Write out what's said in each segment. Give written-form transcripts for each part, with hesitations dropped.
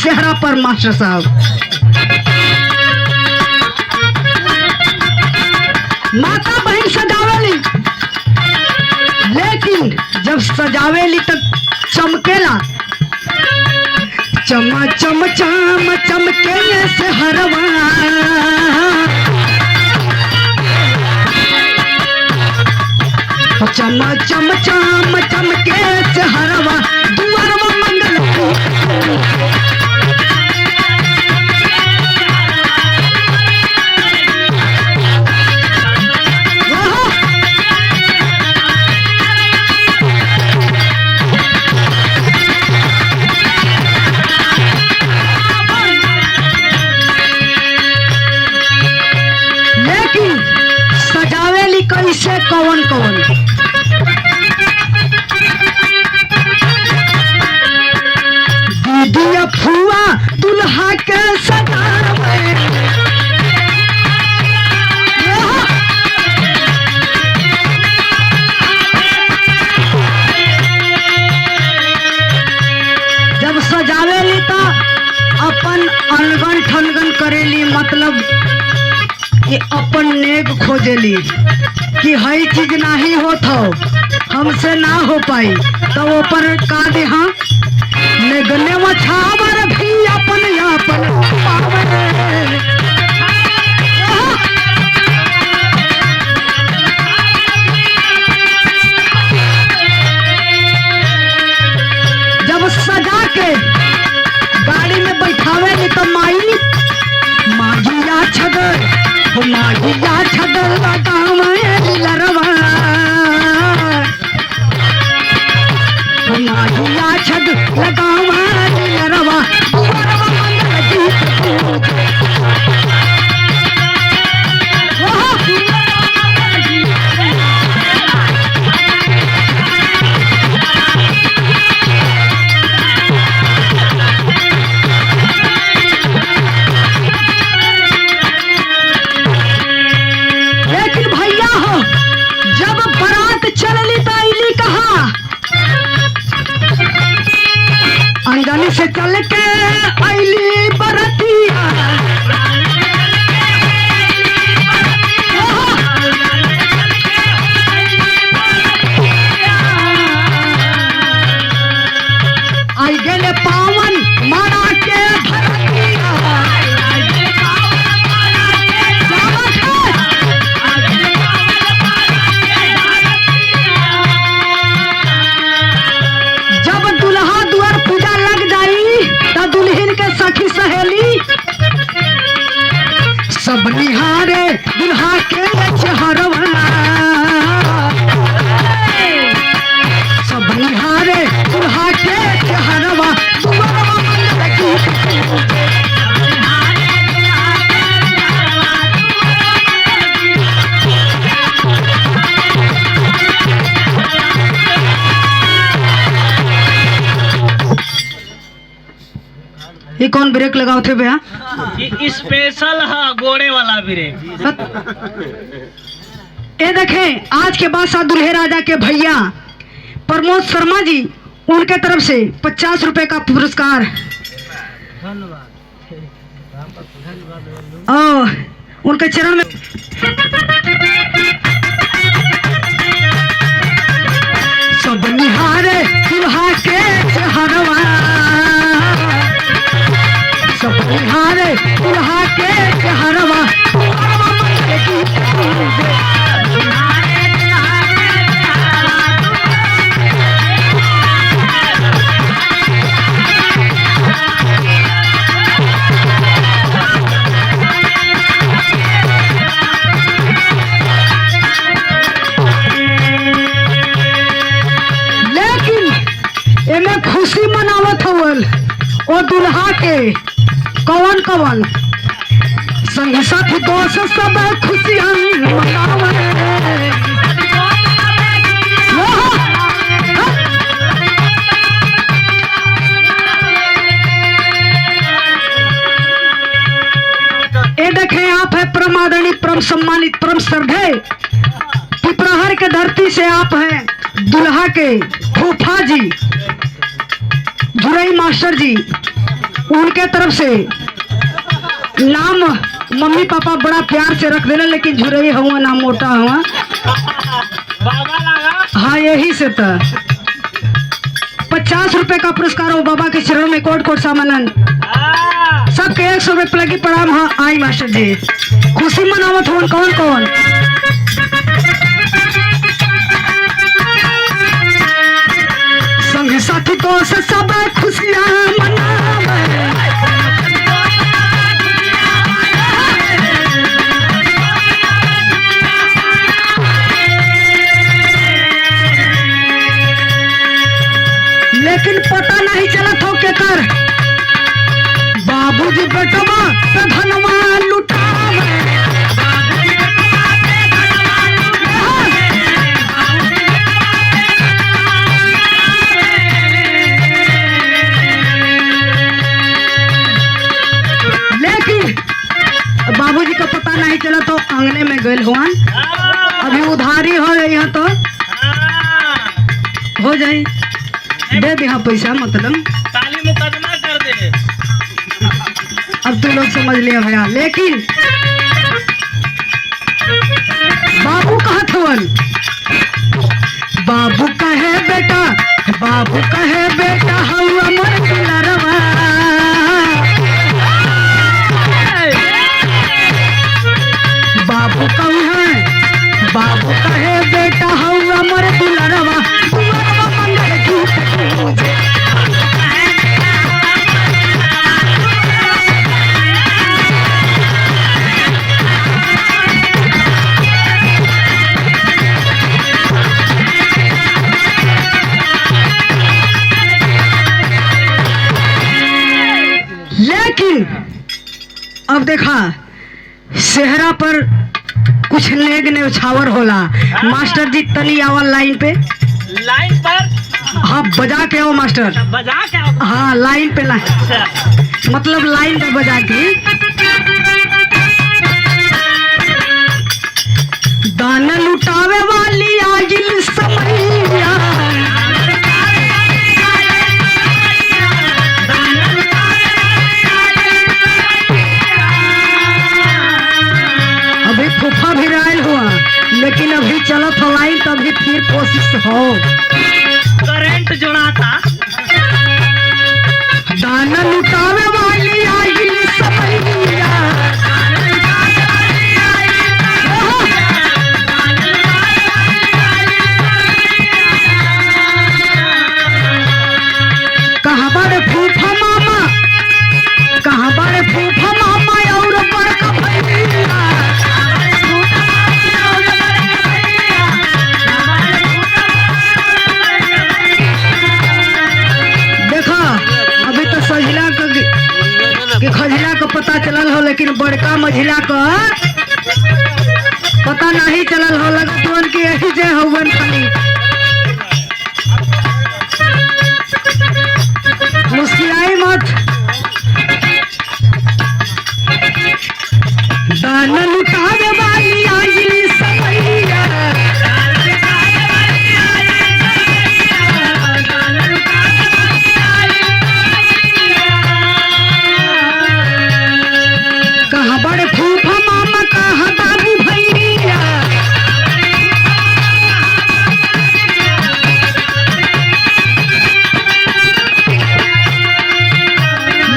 सेहरा पर मास्टर साहब। माता बहन सजावेली, लेकिन जब सजावेली तब चमकेला, चम चम चम चमके सेहरवा, चम चम चम चमके सेहरवा, दुआरवा मंगल कैसे कौन कौन दीदी फुआ दुल्हा के सजावे, जब सजावेली तो अपन अनगन ठनगन करेली, मतलब कि अपन नेक खोजेली कि हई चीज नहीं होत हो, हमसे ना हो पाई, तो वो पर का दे हाँ नेगने मछावर भी अपन अपन पावे। जब सजा के गाड़ी में बैठावे नी तो माई मागिया छदर, मागिया छदर लगावे लरवा, मागिया छद लगावा लरवा, दुआरवा मंगल गीत अंगन से चल के आईली बरतिया, आई गेले पावन मारा के धरतिया, जब दुल्हा दुआर पूजा लग जाई तो दुल्हन के सखी सहेली सब निहारे दुल्हा के चेहरवा, सब निहारे दुल्हा के चेहरवा, दुआरवा मंगल गीत ये कौन ब्रेक लगाओ थे भैया? ये स्पेशल है घोड़े वाला ब्रेक। ये देखें आज के बाद साथ दुल्हे राजा के भैया प्रमोद शर्मा जी, उनके तरफ से 50 रुपए का पुरस्कार। उनके चरण में सब निहारे दुल्हा के चेहरवा, सब निहारे दुल्हा के चेहरवा, दुआरवा मंगल गीत एमे खुशी मनावत हवन ओ दुल्हा के कौन कौन संग साथी दोस्त सब खुशियां मनावे। ये देखें आप है परम आदरणीय परम सम्मानित परम श्रद्धेय पिपराहर के धरती से आप हैं दुल्हा के फूफा जी जुरई मास्टर जी, उनके तरफ से नाम मम्मी पापा बड़ा प्यार से रख देना, लेकिन झुरई हुआ ना मोटा हुआ। बाबा लगा। हाँ यही से तो 50 रुपए का पुरस्कार हो बाबा के चरणों में कोट कोट सामानन सबके 100 रुपए प्लगी प्रणाम। हाँ आई मास्टर जी खुशी मनावत हो कौन कौन? संगी साथी को से सब खुशियां मनावे, लेकिन पता नहीं चलत हो के कर बाबूजी बेटवा तो धनवा लुटावे। लेकिन बाबूजी का पता नहीं चला तो आंगने में गए हुआ, अभी उधारी हो गई है तो हो जाए दे दे हाँ पैसा, मतलब ताली मुकदमा कर दे। अब तू लोग समझ लिया भैया। लेकिन बाबू कहा थवन, बाबू कहे बेटा, बाबू कहे बेटा हम अमर दुलारवा, बाबू कहे, बाबू कहे बेटा हम अमर दुलारवा, दुलारवा मंगल की मुझे। लेकिन अब देखा सेहरा पर कुछ नेग ने उछावर होला। मास्टर जी तनी आवल लाइन पे, लाइन पर। हाँ बजा के आओ मास्टर। बजा के। हाँ लाइन पे ला, मतलब लाइन पे बजा के। दाना लुटावे वाली आजिल समैया, अभी फूफा भी रायल हुआ, लेकिन अभी चलत हो लाइन तो अभी फिर कोशिश हो। करंट जुड़ा था। दाना लुटावे वाली आइल समैया, कहाँ बड़े फूफा मामा, कहाँ बड़े फूफा मामा और बड़का भैया, देखा अभी तो सजला के खजला का पता चलल हो, लेकिन बड़का मझिला का पता नहीं चलल हो। लगन के यही जे हवन खाली मुस्कुराई मत। दाना लुटावे वाली आइल समैया, कहाँ बड़े फूफा मामा, कहाँ बाबू भैया,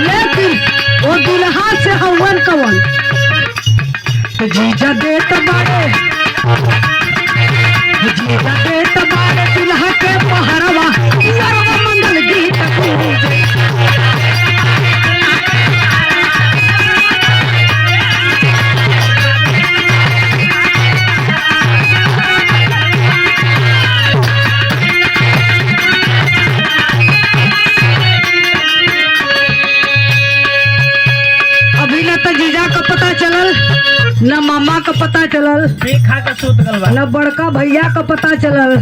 लेकिन वो दुल्हा से हवन कवन जीजा देत बारे, जीजा देत बारे दुल्हा के पहरवा, दुल्हवा मंगल गीत गूंजे। अभी न तो जीजा का पता चलल, न मामा का पता चलल, देखा के सूत गल बा। न बड़का भैया का पता चलल,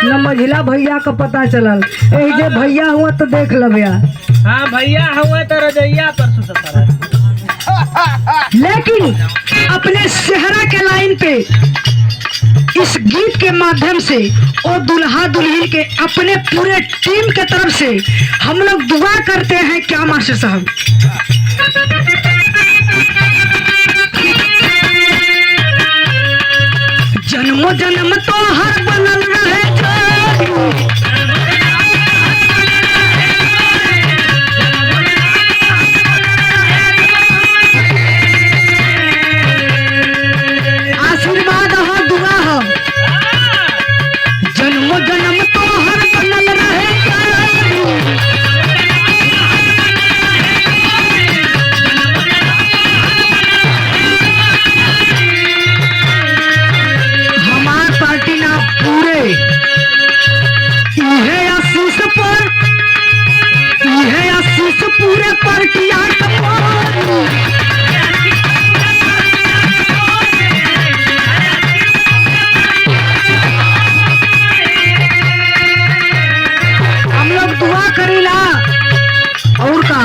न मझिला भैया का पता चलल। यही जे भैया हुआ तो देख लबिया। हाँ भैया हुआ तो रजैया पर सुतता रहे। लेकिन अपने सेहरा के लाइन पे इस गीत के माध्यम से और दुल्हा दुल्हन के अपने पूरे टीम के तरफ से हम लोग दुआ करते हैं। क्या मास्टर साहब? जन्मों जन्म तो हर बनल रहे आशीर्वाद हो, दुआ हो। जन्मों जन्म तो हर बनल रहे हमार पार्टी ना पूरे इहे आशीष पर, इहे आशीष पूरे पार्टिया हम लोग दुआ करीला और का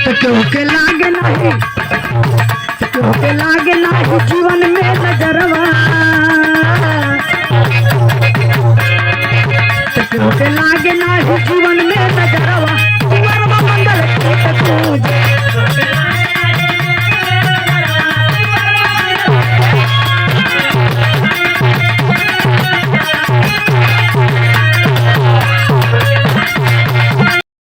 तो केहू के लागे नहीं